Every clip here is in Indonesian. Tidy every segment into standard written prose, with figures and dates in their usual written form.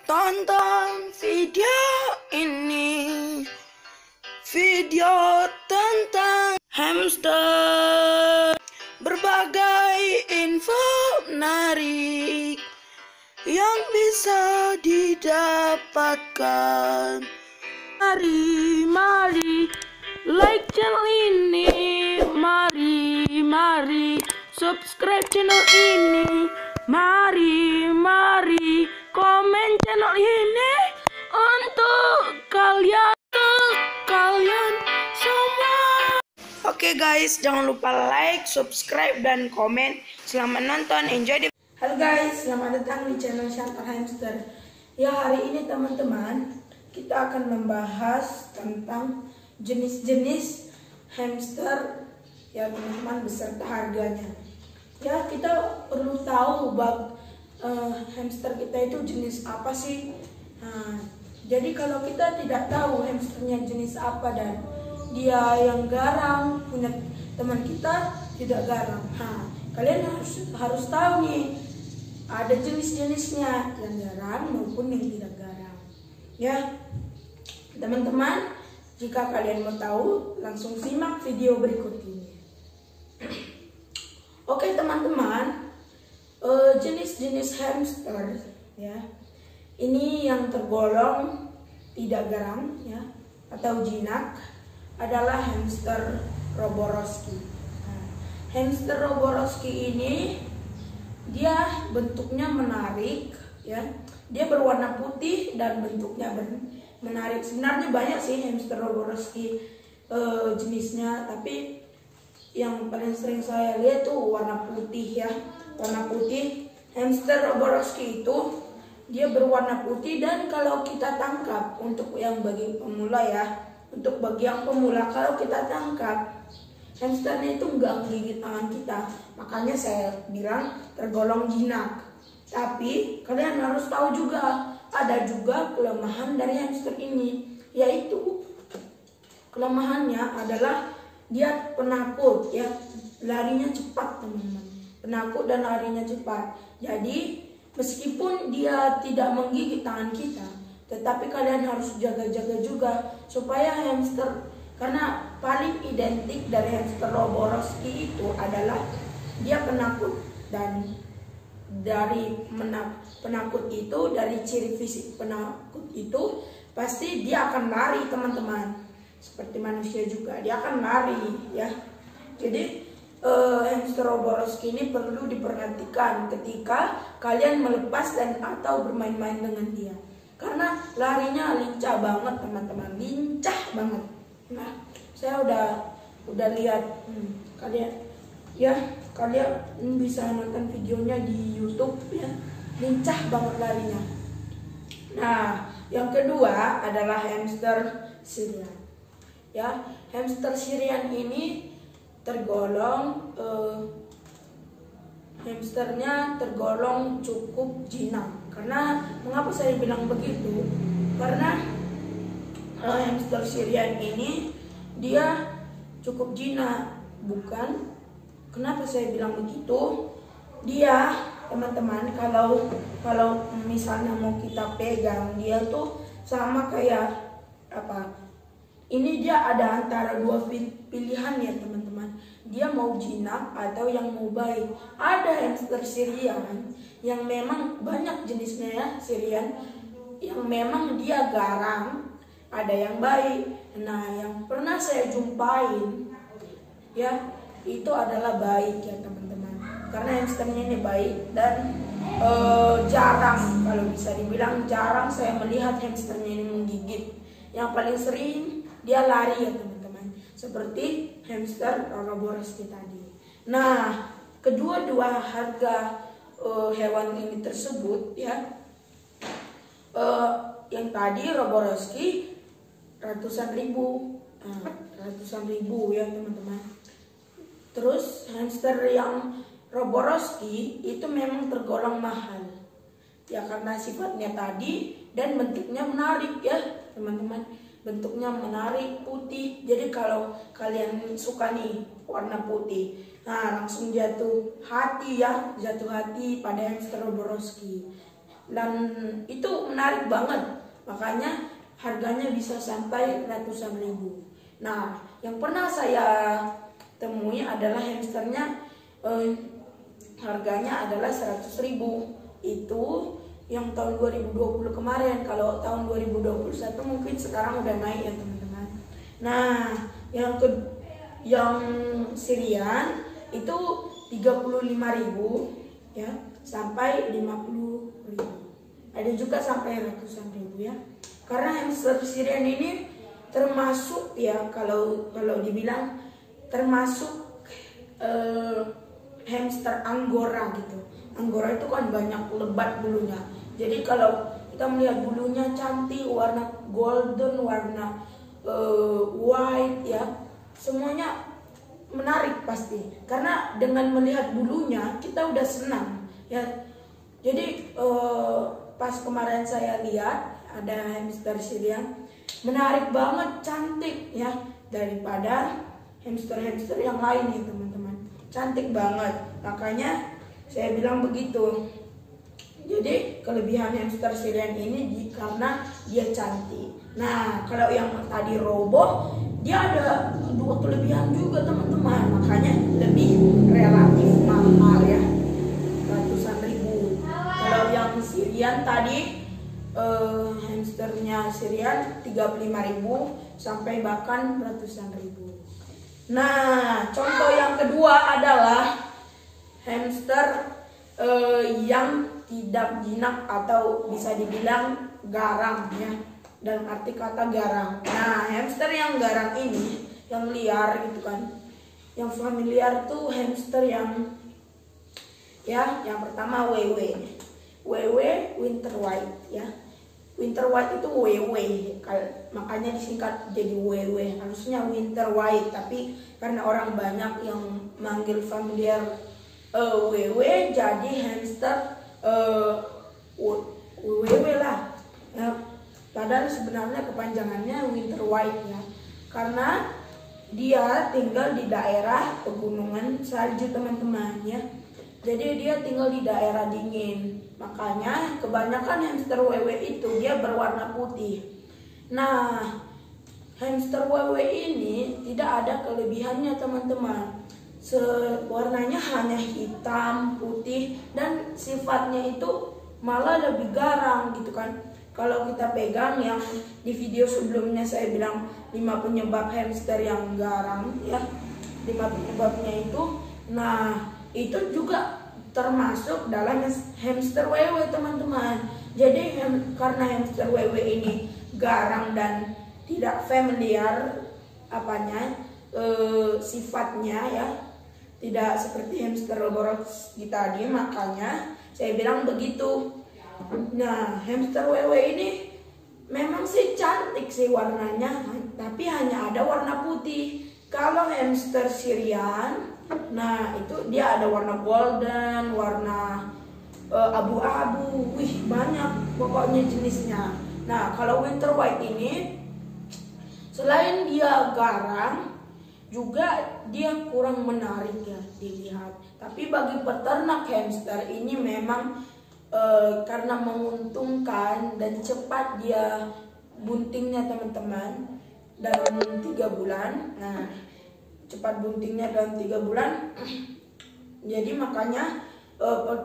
Tonton video ini, video tentang hamster, berbagai info menarik yang bisa didapatkan. Mari like channel ini, mari subscribe channel ini, mari komen channel ini untuk kalian semua. Oke guys, jangan lupa like, subscribe dan komen. Selamat nonton, enjoy. Halo guys, selamat datang di channel Chantal Hamster. Ya, hari ini teman-teman kita akan membahas tentang jenis-jenis hamster ya teman-teman, beserta harganya. Ya, kita perlu tahu hamster kita itu jenis apa sih. Jadi kalau kita tidak tahu hamsternya jenis apa dan dia yang garang, punya teman kita tidak garang, kalian harus tahu nih, ada jenis-jenisnya yang garang maupun yang tidak garang. Ya teman-teman, jika kalian mau tahu, langsung simak video berikut ini. Oke teman-teman, jenis-jenis hamster ya, ini yang tergolong tidak garang ya atau jinak adalah hamster Roborowski. Hamster Roborowski ini dia bentuknya menarik ya, dia berwarna putih dan bentuknya menarik. Sebenarnya banyak sih hamster Roborowski jenisnya, tapi yang paling sering saya lihat tuh warna putih ya, warna putih. Hamster Roborowski itu dia berwarna putih, dan kalau kita tangkap, untuk yang bagi pemula ya, untuk bagi yang pemula, kalau kita tangkap hamsternya itu nggak menggigit tangan kita, makanya saya bilang tergolong jinak. Tapi kalian harus tahu juga, ada juga kelemahan dari hamster ini, yaitu kelemahannya adalah dia penakut ya, larinya cepat teman-teman, penakut dan larinya cepat. Jadi meskipun dia tidak menggigit tangan kita, tetapi kalian harus jaga-jaga juga supaya hamster, karena paling identik dari hamster Roborowski itu adalah dia penakut, dan dari penakut itu, dari ciri fisik penakut itu pasti dia akan lari teman-teman, seperti manusia juga dia akan lari ya. Jadi hamster Roborowski ini perlu diperhatikan ketika kalian melepas dan atau bermain-main dengan dia, karena larinya lincah banget teman-teman, lincah banget. Nah, saya udah lihat, kalian bisa nonton videonya di YouTube ya, lincah banget larinya. Nah, yang kedua adalah hamster Syrian. Ya, hamster Syrian ini tergolong hamsternya tergolong cukup jinak. Karena mengapa saya bilang begitu? Karena hamster Syrian ini dia cukup jinak, bukan? Kenapa saya bilang begitu? Dia teman-teman, kalau misalnya mau kita pegang dia tuh sama kayak apa? Ini dia ada antara dua pilihan ya teman-teman. Dia mau jinak atau yang mau baik. Ada hamster Syrian yang memang banyak jenisnya ya, Syrian yang memang dia garang, ada yang baik. Nah, yang pernah saya jumpain ya, itu adalah baik ya teman-teman. Karena hamsternya ini baik dan jarang, kalau bisa dibilang jarang saya melihat hamsternya ini menggigit. Yang paling sering dia lari ya teman-teman, seperti hamster Roborowski tadi. Nah, kedua-dua harga hewan ini tersebut ya, yang tadi Roborowski ratusan ribu ya teman-teman. Terus hamster yang Roborowski itu memang tergolong mahal ya, karena sifatnya tadi dan bentuknya menarik ya teman-teman, bentuknya menarik, putih. Jadi kalau kalian suka nih warna putih, nah langsung jatuh hati pada hamster Roborowski. dan itu menarik banget, makanya harganya bisa sampai ratusan ribu. Nah, yang pernah saya temui adalah hamsternya harganya adalah 100 ribu. Itu yang tahun 2020 kemarin. Kalau tahun 2021 mungkin sekarang udah naik ya teman-teman. Nah, yang Syrian itu 35.000 ya sampai 50.000. Ada juga sampai ratusan ribu ya. Karena hamster Syrian ini termasuk ya kalau dibilang termasuk hamster Angora gitu. Angora itu kan banyak lebat bulunya. Jadi kalau kita melihat bulunya cantik, warna golden, warna white ya, semuanya menarik pasti. Karena dengan melihat bulunya kita udah senang ya. Jadi pas kemarin saya lihat ada hamster Syrian menarik banget, cantik ya, daripada hamster-hamster yang lain ya teman-teman. Cantik banget, makanya saya bilang begitu. Jadi kelebihan hamster Syrian ini karena dia cantik. Nah, kalau yang tadi roboh, dia ada dua kelebihan juga teman-teman, makanya lebih relatif mahal ya, ratusan ribu. Kalau yang Syrian tadi hamsternya Syrian 35.000 sampai bahkan ratusan ribu. Nah, contoh yang kedua adalah hamster yang tidak jinak atau bisa dibilang garang ya, dalam arti kata garang. Nah, hamster yang garang ini, yang liar gitu kan, yang familiar tuh hamster yang ya, yang pertama WW winter white ya. Winter white itu WW, makanya disingkat jadi WW. Harusnya winter white, tapi karena orang banyak yang manggil familiar WW, jadi hamster WW lah. Nah, padahal sebenarnya kepanjangannya winter white ya, karena dia tinggal di daerah pegunungan salju teman-teman ya. Jadi dia tinggal di daerah dingin, makanya kebanyakan hamster WW itu dia berwarna putih. Nah, hamster WW ini tidak ada kelebihannya teman-teman. Warnanya hanya hitam, putih, dan sifatnya itu malah lebih garang gitu kan. Kalau kita pegang yang di video sebelumnya saya bilang 5 penyebab hamster yang garang ya, 5 penyebabnya itu. Nah, itu juga termasuk dalam hamster WW teman-teman. Jadi karena hamster WW ini garang dan tidak familiar sifatnya ya, tidak seperti hamster Roborowski tadi, makanya saya bilang begitu. Nah, hamster WW ini memang sih cantik sih warnanya, tapi hanya ada warna putih. Kalau hamster Syrian, nah itu dia ada warna golden, warna abu-abu, wih banyak pokoknya jenisnya. Nah, kalau winter white ini selain dia garang, juga dia kurang menarik ya dilihat. Tapi bagi peternak hamster ini memang karena menguntungkan dan cepat dia buntingnya teman-teman, dalam 3 bulan. Nah, cepat buntingnya dalam 3 bulan. Jadi makanya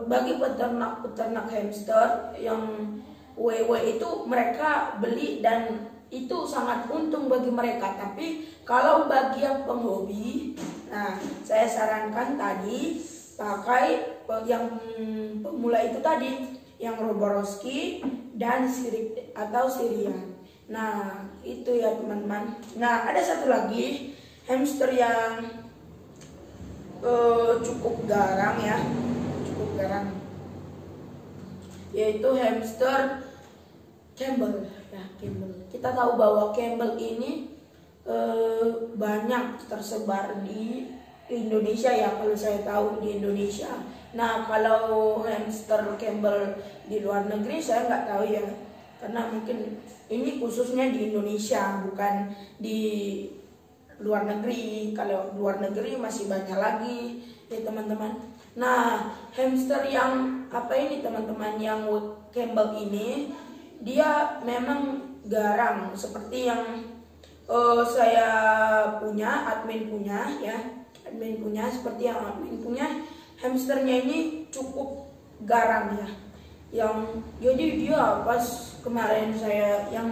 bagi peternak hamster yang WW itu mereka beli dan itu sangat untung bagi mereka. Tapi kalau bagi yang penghobi, nah saya sarankan tadi pakai yang pemula itu tadi, yang Roborowski dan Syrian. Nah, itu ya teman-teman. Nah, ada satu lagi hamster yang cukup garang ya, yaitu hamster Campbell ya, Campbell. Kita tahu bahwa Campbell ini banyak tersebar di Indonesia ya, kalau saya tahu di Indonesia. Nah, kalau hamster Campbell di luar negeri saya nggak tahu ya, karena mungkin ini khususnya di Indonesia, bukan di luar negeri. Kalau luar negeri masih banyak lagi ya teman-teman. Nah, hamster yang apa ini teman-teman, yang Campbell ini dia memang garang seperti yang saya punya, admin punya ya. Admin punya seperti yang admin punya, hamsternya ini cukup garang ya. Jadi dia pas kemarin saya yang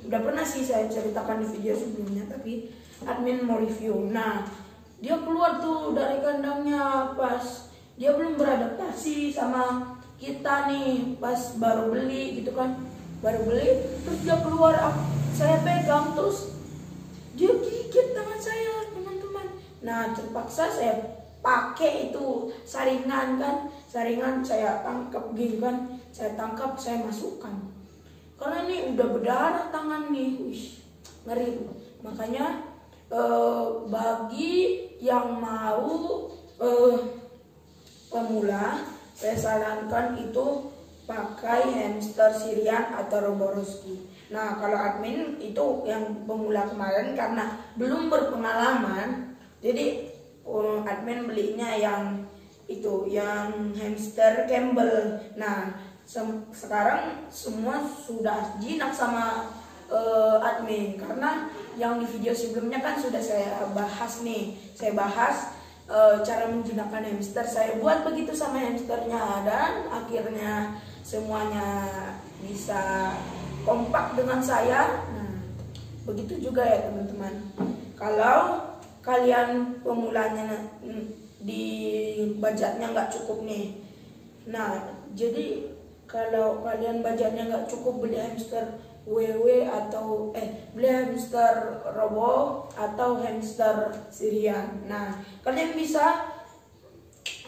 udah pernah sih saya ceritakan di video sebelumnya, tapi admin mau review. Nah, dia keluar tuh dari kandangnya pas dia belum beradaptasi sama kita nih, pas baru beli gitu kan, terus dia keluar, saya pegang terus dia gigit tangan saya teman-teman. Nah, terpaksa saya pakai itu saringan saya tangkap gitu kan, saya masukkan karena ini udah berdarah tangan nih, ngeri. Makanya bagi yang mau pemula, saya sarankan itu pakai hamster Syrian atau Roborowski. Nah, kalau admin itu yang pemula kemarin karena belum berpengalaman, jadi admin belinya yang itu, yang hamster Campbell. Nah, sekarang semua sudah jinak sama admin karena yang di video sebelumnya kan sudah saya bahas nih. Saya bahas cara menjinakkan hamster, saya buat begitu sama hamsternya dan akhirnya semuanya bisa kompak dengan saya. Nah, begitu juga ya teman-teman. Kalau kalian pemulanya di budgetnya nggak cukup nih, nah jadi kalau kalian budgetnya nggak cukup, beli hamster WW atau beli hamster Robo atau hamster Syrian. Nah, kalian bisa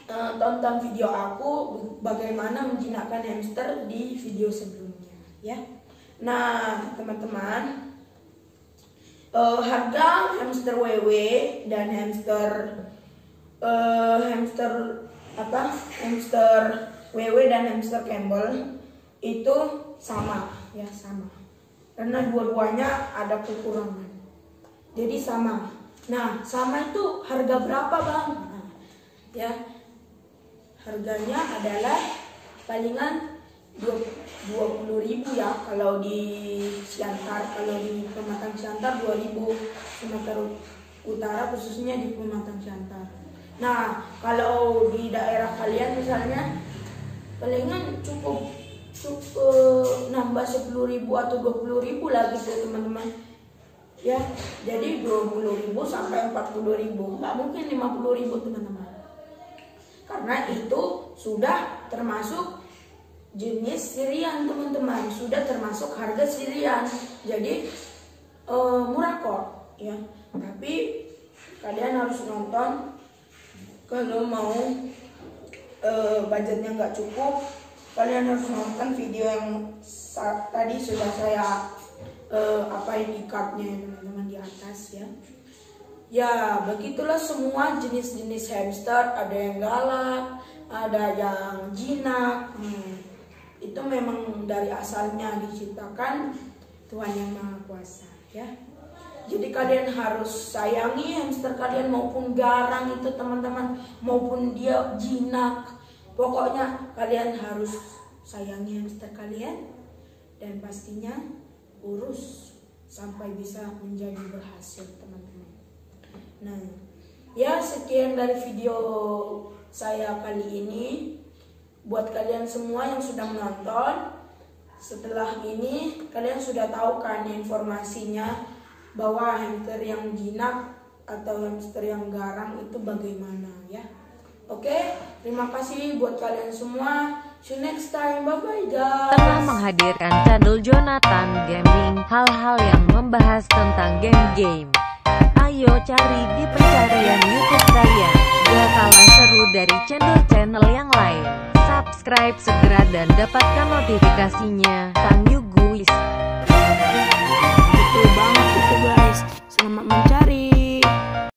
tonton video aku bagaimana menjinakkan hamster di video sebelumnya ya. Nah, teman-teman, harga hamster WW dan hamster WW dan hamster Campbell itu sama ya, sama. Karena dua-duanya ada kekurangan, jadi sama. Nah, sama itu harga berapa bang? Nah, ya harganya adalah palingan 20.000 ya kalau di Siantar. Kalau di Pematang Siantar 2.000, Sumatera Utara khususnya di Pematang Siantar. Nah, kalau di daerah kalian misalnya palingan cukup nambah 10.000 atau 20.000 lah gitu teman-teman ya. Jadi 20.000 sampai 40.000, nggak mungkin 50.000 teman-teman, karena itu sudah termasuk jenis Syrian teman-teman, sudah termasuk harga Syrian, jadi murah kok ya. Tapi kalian harus nonton. Kalau mau budgetnya nggak cukup, kalian harus nonton video yang tadi sudah saya apain di cardnya teman-teman di atas ya. Ya, begitulah semua jenis-jenis hamster, ada yang galak, ada yang jinak. Itu memang dari asalnya diciptakan Tuhan Yang Maha Kuasa ya. Jadi kalian harus sayangi hamster kalian, maupun garang itu teman-teman, maupun dia jinak. Pokoknya kalian harus sayangi hamster kalian dan pastinya urus sampai bisa menjadi berhasil teman-teman. Nah, ya sekian dari video saya kali ini. Buat kalian semua yang sudah menonton, setelah ini kalian sudah tahu kan informasinya bahwa hamster yang jinak atau hamster yang garang itu bagaimana ya. Oke, terima kasih buat kalian semua. See you next time. Bye bye guys. Telah menghadirkan channel Jonathan Gaming, hal-hal yang membahas tentang game-game. Ayo cari di pencarian YouTube kalian. Gak kalah seru dari channel-channel yang lain. Subscribe segera dan dapatkan notifikasinya. Thank you guys. Betul banget itu guys. Selamat mencari.